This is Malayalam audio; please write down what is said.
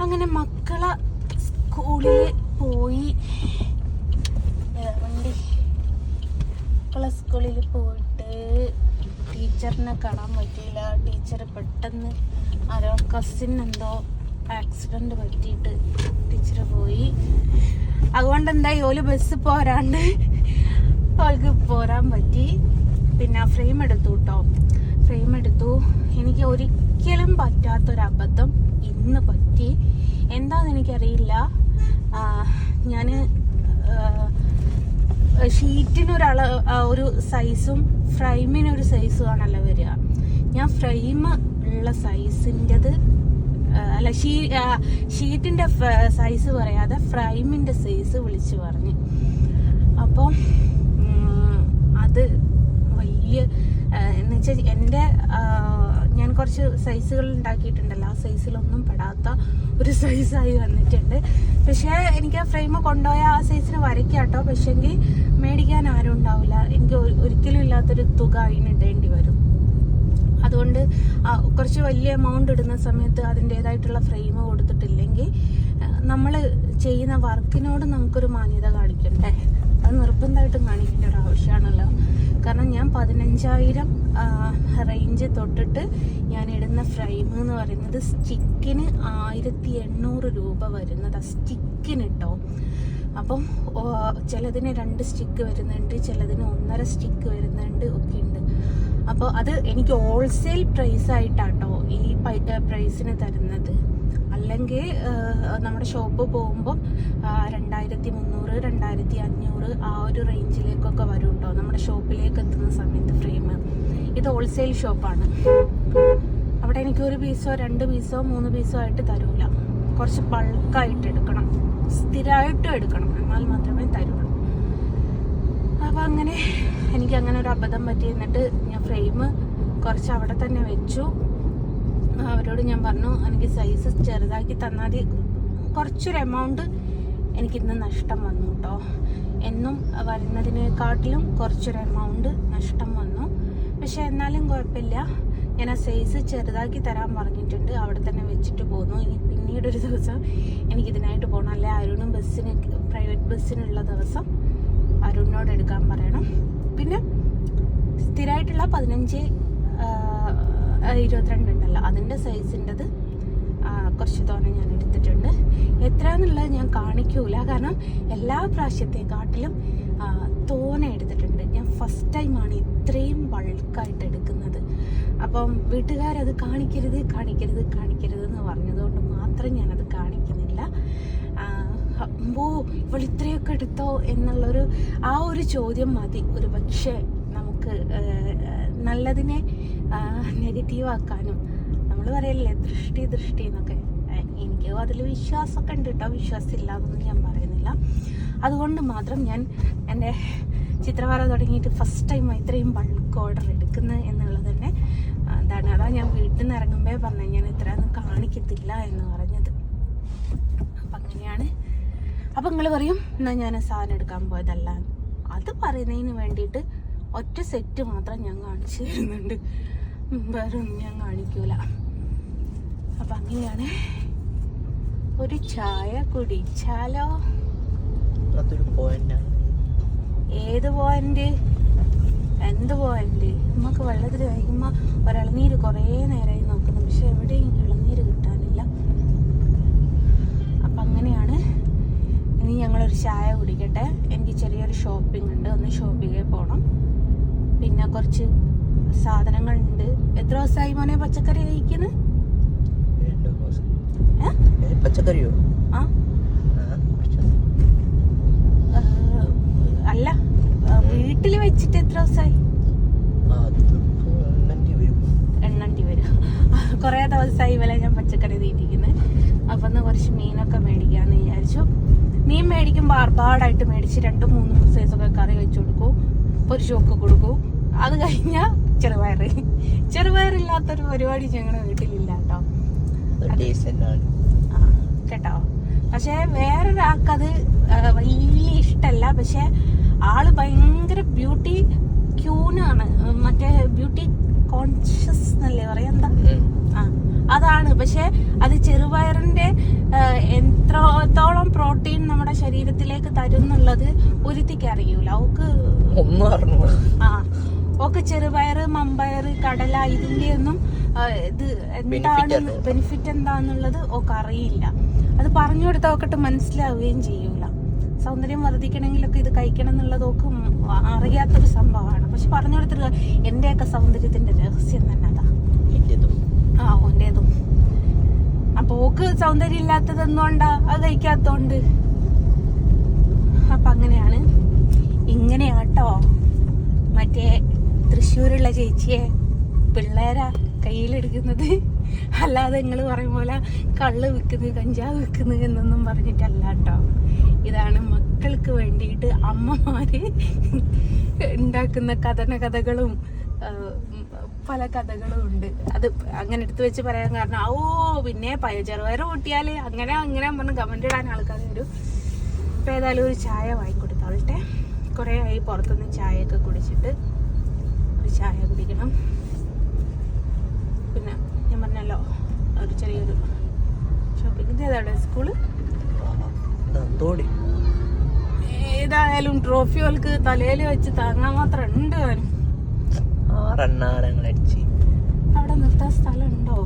അങ്ങനെ മക്കളെ സ്കൂളിൽ പോയി മക്കളെ സ്കൂളിൽ പോയിട്ട് ടീച്ചറിനെ കാണാൻ പറ്റിയില്ല. ടീച്ചർ പെട്ടെന്ന് ആരോ കസിൻ എന്തോ ആക്സിഡന്റ് പറ്റിയിട്ട് ടീച്ചർ പോയി. അതുകൊണ്ട് എന്തായി ഓല് ബസ് പോരാണ്ട് അവൾക്ക് പോരാൻ പറ്റി. പിന്നെ ഫ്രെയിം എടുത്തു കേട്ടോ. ഫ്രെയിം എടുത്തു. എനിക്ക് ഒരിക്കലും പറ്റാത്തൊരബദ്ധം ഇന്ന് പറ്റി. എന്താണെന്ന് എനിക്കറിയില്ല. ഞാൻ ഷീറ്റിനൊരു സൈസും ഫ്രെയിമിനൊരു സൈസും ആണല്ലോ വരിക. ഞാൻ ഫ്രെയിം ഉള്ള സൈസിൻ്റെത് അല്ല, ഷീറ്റിൻ്റെ സൈസ് പറയാതെ ഫ്രെയിമിൻ്റെ സൈസ് വിളിച്ച് പറഞ്ഞു. അപ്പം അത് വലിയ എന്ന് വെച്ചാൽ എൻ്റെ ഞാൻ കുറച്ച് സൈസുകൾ ഉണ്ടാക്കിയിട്ടുണ്ടല്ലോ, ആ സൈസിലൊന്നും പെടാത്ത ഒരു സൈസായി വന്നിട്ടുണ്ട്. പക്ഷേ എനിക്ക് ആ ഫ്രെയിം കൊണ്ടുപോയ ആ സൈസിന് വരയ്ക്കാട്ടോ. പക്ഷെങ്കിൽ മേടിക്കാൻ ആരും ഉണ്ടാവില്ല. എനിക്ക് ഒരിക്കലും ഇല്ലാത്തൊരു തുക അതിന് ഇടേണ്ടി വരും. അതുകൊണ്ട് കുറച്ച് വലിയ എമൗണ്ട് ഇടുന്ന സമയത്ത് അതിൻ്റേതായിട്ടുള്ള ഫ്രെയിം കൊടുത്തിട്ടില്ലെങ്കിൽ നമ്മൾ ചെയ്യുന്ന വർക്കിനോട് നമുക്കൊരു മാന്യത കാണിക്കണ്ടേ. അത് നിർബന്ധമായിട്ടും കാണിക്കേണ്ട ഒരു ആവശ്യമാണല്ലോ. കാരണം ഞാൻ 15,000 റേഞ്ച് തൊട്ടിട്ട് ഞാൻ ഇടുന്ന ഫ്രെയിം എന്ന് പറയുന്നത് സ്റ്റിക്കിന് 1,800 രൂപ വരുന്നത് സ്റ്റിക്കിന് കേട്ടോ. അപ്പം ചിലതിന് 2 സ്റ്റിക്ക് വരുന്നുണ്ട്, ചിലതിന് 1.5 സ്റ്റിക്ക് വരുന്നുണ്ട് ഒക്കെ ഉണ്ട്. അപ്പോൾ അത് എനിക്ക് ഹോൾസെയിൽ പ്രൈസ് ആയിട്ടാട്ടോ ഈ പ്രൈസിന് തരുന്നത്. അല്ലെങ്കിൽ നമ്മുടെ ഷോപ്പ് പോകുമ്പോൾ 2,300 2,500 ആ ഒരു റേഞ്ചിലേക്കൊക്കെ വരും കേട്ടോ നമ്മുടെ ഷോപ്പിലേക്ക് എത്തുന്ന സമയത്ത് ഫ്രെയിം. ഇത് ഹോൾസെയിൽ ഷോപ്പാണ്. അവിടെ എനിക്ക് 1 പീസോ 2 പീസോ 3 പീസോ ആയിട്ട് തരൂല. കുറച്ച് ബൾക്കായിട്ട് എടുക്കണം, സ്ഥിരമായിട്ടും എടുക്കണം, എന്നാൽ മാത്രമേ തരുള്ളൂ. അപ്പം അങ്ങനെ എനിക്ക് അങ്ങനെ ഒരു അബദ്ധം പറ്റി. എന്നിട്ട് ഞാൻ ഫ്രെയിം കുറച്ച് അവിടെ തന്നെ വെച്ചു. അവരോട് ഞാൻ പറഞ്ഞു എനിക്ക് സൈസ് ചെറുതാക്കി തന്നാൽ കുറച്ചൊരു എമൗണ്ട് എനിക്കിന്ന് നഷ്ടം വന്നു കേട്ടോ. എന്നും വരുന്നതിനെക്കാട്ടിലും കുറച്ചൊരു എമൗണ്ട് നഷ്ടം വന്നു. പക്ഷെ എന്നാലും കുഴപ്പമില്ല, ഞാൻ ആ സൈസ് ചെറുതാക്കി തരാൻ പറഞ്ഞിട്ടുണ്ട്. അവിടെ തന്നെ വെച്ചിട്ട് പോന്നു. ഇനി പിന്നീടൊരു ദിവസം എനിക്കിതിനായിട്ട് പോകണം. അല്ലെ അരുണും ബസ്സിന് പ്രൈവറ്റ് ബസ്സിനുള്ള ദിവസം അരുണിനോട് എടുക്കാൻ പറയണം. പിന്നെ സ്ഥിരമായിട്ടുള്ള 15 22 ഉണ്ടല്ലോ, അതിൻ്റെ സൈസിൻ്റെത് കുറച്ച് തോനെ ഞാൻ എടുത്തിട്ടുണ്ട്. എത്രയാണെന്നുള്ളത് ഞാൻ കാണിക്കൂല, കാരണം എല്ലാ പ്രാവശ്യത്തെക്കാട്ടിലും തോനെ എടുത്തിട്ടുണ്ട്. ഞാൻ ഫസ്റ്റ് ടൈമാണ് ഇത്രയും ബൾക്കായിട്ട് എടുക്കുന്നത്. അപ്പം വീട്ടുകാരത് കാണിക്കരുത് എന്ന് പറഞ്ഞതുകൊണ്ട് മാത്രം ഞാനത് കാണിക്കുന്നില്ല. ഇവൾ ഇത്രയൊക്കെ എടുത്തോ എന്നുള്ളൊരു ആ ഒരു ചോദ്യം മതി ഒരു പക്ഷേ നമുക്ക് നല്ലതിനെ നെഗറ്റീവ് ആക്കാനും. നമ്മൾ പറയല്ലേ ദൃഷ്ടി എന്നൊക്കെ. എനിക്ക് അതിൽ വിശ്വാസമൊക്കെ ഉണ്ട് കേട്ടോ, വിശ്വാസമില്ല എന്നൊന്നും ഞാൻ പറയുന്നില്ല. അതുകൊണ്ട് മാത്രം ഞാൻ എൻ്റെ ചിത്രകല തുടങ്ങിയിട്ട് ഫസ്റ്റ് ടൈം ഇത്രയും ബൾക്ക് ഓർഡർ എടുക്കുന്നത് എന്നുള്ളത് തന്നെ എന്താണ്, അതാ ഞാൻ വീട്ടിൽ നിന്ന് ഇറങ്ങുമ്പോൾ പറഞ്ഞു ഞാൻ ഇത്രയൊന്നും കാണിക്കത്തില്ല എന്ന് പറഞ്ഞത്. അപ്പം അങ്ങനെയാണ്. അപ്പം നിങ്ങൾ പറയും എന്നാൽ ഞാൻ സാധനം എടുക്കാൻ പോയതല്ല. അത് പറയുന്നതിന് വേണ്ടിയിട്ട് ഒറ്റ സെറ്റ് മാത്രം ഞാൻ കാണിച്ചു തരുന്നുണ്ട്, വേറെ ഒന്നും ഞാൻ കാണിക്കൂല. അപ്പം അങ്ങനെയാണ്. ഒരു ചായ കുടിച്ചാലോ? ഏത് പോയിന്റ്? എന്ത് പോയിന്റ്? നമുക്ക് വെള്ളത്തിൽ കഴിക്കുമ്പോൾ ഒരിളനീര് കുറേ നേരമായി നോക്കുന്നു, പക്ഷെ എവിടെയും ഇളനീര് കിട്ടാനില്ല. അപ്പം അങ്ങനെയാണ്. ഇനി ഞങ്ങളൊരു ചായ കുടിക്കട്ടെ. എനിക്ക് ചെറിയൊരു ഷോപ്പിംഗ് ഉണ്ട്, ഒന്ന് ഷോപ്പിങ്ങിൽ പോകണം. പിന്നെ കുറച്ച് സാധനങ്ങളുണ്ട്. എത്ര ദിവസമായി മോനെ പച്ചക്കറി കഴിക്കുന്നത്? പച്ചക്കറിയോ? അല്ല, വീട്ടിൽ വെച്ചിട്ട് എത്ര ദിവസമായി? എണ്ണണ്ടി വരും. കുറേ ദിവസമായി ഇവലെ ഞാൻ പച്ചക്കറി തീറ്റിക്കുന്നത്. അപ്പം ഒന്ന് കുറച്ച് മീനൊക്കെ മേടിക്കാമെന്ന് വിചാരിച്ചു. മീൻ മേടിക്കുമ്പോൾ ആർഭാടായിട്ട് മേടിച്ച് 2-3 സൈസൊക്കെ കറി വെച്ച് കൊടുക്കും, പൊരിച്ചൊക്കെ കൊടുക്കും. അത് കഴിഞ്ഞാൽ ചെറുപയറില്ലാത്തൊരു പരിപാടി ഞങ്ങളുടെ വീട്ടിലില്ല കേട്ടോ. കേട്ടോ. പക്ഷെ വേറൊരാൾക്കത് വലിയ ഇഷ്ടമല്ല. പക്ഷെ ആള് ഭയങ്കര ബ്യൂട്ടി ക്യൂനാണ്, മറ്റേ ബ്യൂട്ടി കോൺഷ്യസ് എന്നല്ലേ പറയാ, എന്താ അതാണ്. പക്ഷെ അത് ചെറുപയറിന്റെ എത്രത്തോളം പ്രോട്ടീൻ നമ്മുടെ ശരീരത്തിലേക്ക് തരും എന്നുള്ളത് ഒരുത്തിക്ക് അറിയൂല. ഓക്ക് ഒന്നും അറിഞ്ഞു. ഓക്ക് ചെറുപയറ്, മമ്പയറ്, കടല ഇതിന്റെ ഒന്നും ഇത് എന്താണ് ബെനിഫിറ്റ് എന്താന്നുള്ളത് ഓക്ക് അറിയില്ല. അത് പറഞ്ഞു കൊടുത്താൽ ഓക്കട്ട് മനസ്സിലാവുകയും ചെയ്യൂല. സൗന്ദര്യം വർദ്ധിക്കണമെങ്കിലൊക്കെ ഇത് കഴിക്കണം എന്നുള്ളത് ഓക്ക് അറിയാത്തൊരു സംഭവമാണ്. പക്ഷെ പറഞ്ഞു കൊടുത്തിട്ട് എന്റെയൊക്കെ സൗന്ദര്യത്തിന്റെ രഹസ്യം തന്നെ അതാ. ഓന്റേതും. അപ്പൊ ഓക്ക് സൗന്ദര്യം ഇല്ലാത്തത് എന്തുകൊണ്ടാ? അത് കഴിക്കാത്തോണ്ട്. അപ്പൊ അങ്ങനെയാണ്. ഇങ്ങനെയാട്ടോ മറ്റേ തൃശ്ശൂരുള്ള ചേച്ചിയെ പിള്ളേരാ കയ്യിലെടുക്കുന്നത്. അല്ലാതെ നിങ്ങൾ പറയും പോലെ കള്ള് വിൽക്കുന്നു, കഞ്ചാവ് വിൽക്കുന്നു എന്നൊന്നും പറഞ്ഞിട്ടല്ല കേട്ടോ. ഇതാണ് മക്കൾക്ക് വേണ്ടിയിട്ട് അമ്മമാര് ഉണ്ടാക്കുന്ന കഥകളും പല കഥകളും ഉണ്ട്. അത് അങ്ങനെ എടുത്തു വെച്ച് പറയാൻ കാരണം പിന്നെ ചെറുപയർ കൂട്ടിയാല് അങ്ങനെ പറഞ്ഞ് കമന്റ് ഇടാൻ ആൾക്കാർ വരും. ഇപ്പൊ ഏതായാലും ഒരു ചായ വാങ്ങിക്കൊടുത്താവട്ടെ. കുറെ ആയി പുറത്തുനിന്ന് ചായയൊക്കെ കുടിച്ചിട്ട് ഒരു ചായ കുടിക്കണം. പിന്നെ ഞാൻ പറഞ്ഞല്ലോ ഒരു ചെറിയൊരു ഷോപ്പിംഗ്. ഇത് ഏതാണ് സ്കൂള്? ഏതായാലും ട്രോഫികൾക്ക് തലയിൽ വെച്ച് താങ്ങാൻ മാത്രം ഉണ്ട്. അവിടെ നിർത്താൻ സ്ഥലം ഉണ്ടോ?